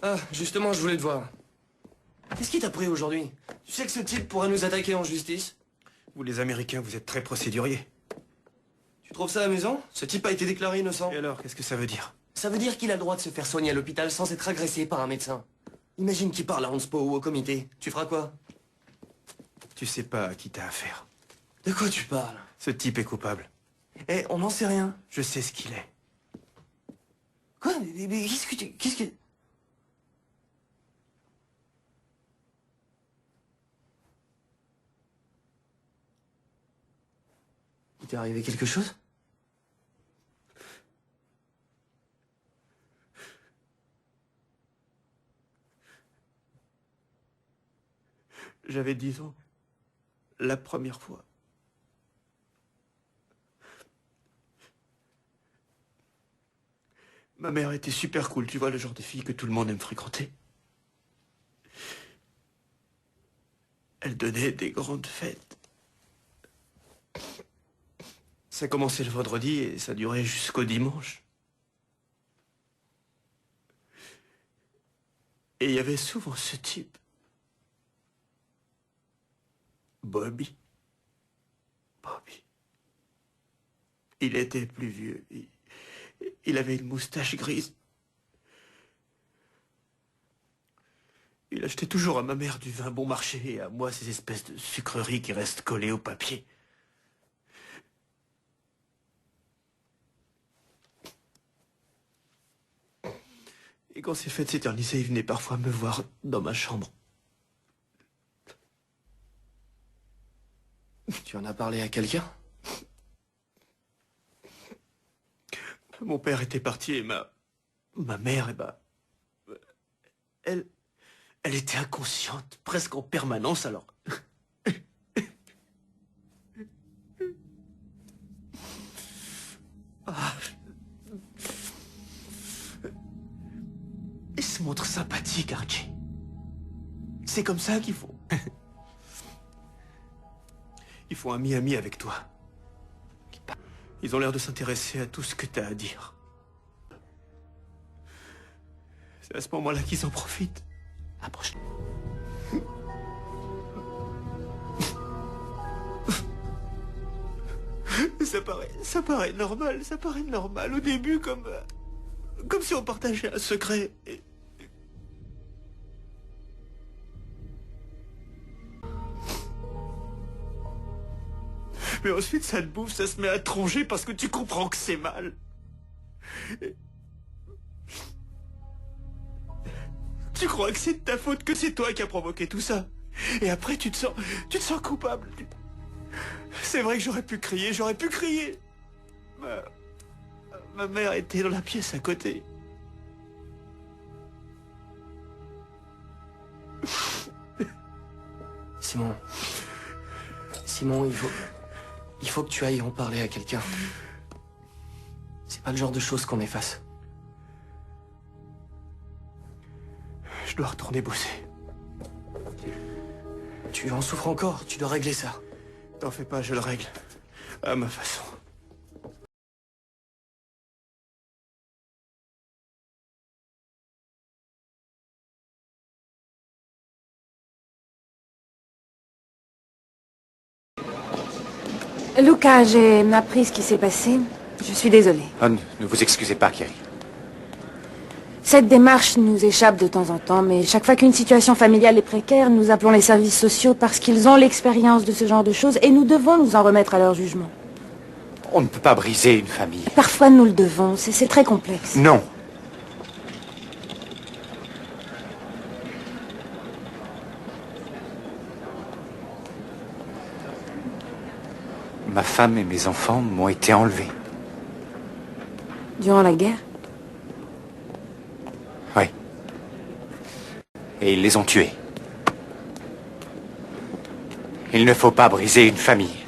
Ah, justement, je voulais te voir. Qu'est-ce qui t'a pris aujourd'hui? Tu sais que ce type pourrait nous attaquer en justice? Vous les Américains, vous êtes très procéduriers. Tu trouves ça amusant? Ce type a été déclaré innocent. Et alors, qu'est-ce que ça veut dire? Ça veut dire qu'il a le droit de se faire soigner à l'hôpital sans être agressé par un médecin. Imagine qu'il parle à Hanspo ou au comité. Tu feras quoi? Tu sais pas à qui t'as affaire. De quoi tu parles? Ce type est coupable. Eh, on n'en sait rien. Je sais ce qu'il est. Quoi? Mais qu'est-ce que... Il t'est arrivé quelque chose? J'avais 10 ans. La première fois. Ma mère était super cool, tu vois, le genre de fille que tout le monde aime fréquenter. Elle donnait des grandes fêtes. Ça commençait le vendredi et ça durait jusqu'au dimanche. Et il y avait souvent ce type. Bobby. Bobby. Il était plus vieux. Il avait une moustache grise. Il achetait toujours à ma mère du vin bon marché et à moi ces espèces de sucreries qui restent collées au papier. Et quand ces fêtes s'éternisaient, il venait parfois me voir dans ma chambre. Tu en as parlé à quelqu'un? Mon père était parti et ma mère, elle était inconsciente, presque en permanence, alors. Ah. Il se montre sympathique, Archie. C'est comme ça qu'il faut. Il faut un mi-ami avec toi. Ils ont l'air de s'intéresser à tout ce que t'as à dire. C'est à ce moment-là qu'ils en profitent. Approche. Ça paraît normal au début, comme si on partageait un secret. Mais ensuite, ça te bouffe, ça se met à te ronger parce que tu comprends que c'est mal. Tu crois que c'est de ta faute, que c'est toi qui as provoqué tout ça. Et après, tu te sens coupable. C'est vrai que j'aurais pu crier. Ma mère était dans la pièce à côté. Simon, il faut que tu ailles en parler à quelqu'un. C'est pas le genre de choses qu'on efface. Je dois retourner bosser. Tu en souffres encore, tu dois régler ça. T'en fais pas, je le règle. À ma façon. Luca, j'ai appris ce qui s'est passé. Je suis désolée. Oh, ne vous excusez pas, Kerry. Cette démarche nous échappe de temps en temps, mais chaque fois qu'une situation familiale est précaire, nous appelons les services sociaux parce qu'ils ont l'expérience de ce genre de choses et nous devons nous en remettre à leur jugement. On ne peut pas briser une famille. Parfois nous le devons, c'est très complexe. Non. Ma femme et mes enfants m'ont été enlevés. Durant la guerre? Oui. Et ils les ont tués. Il ne faut pas briser une famille.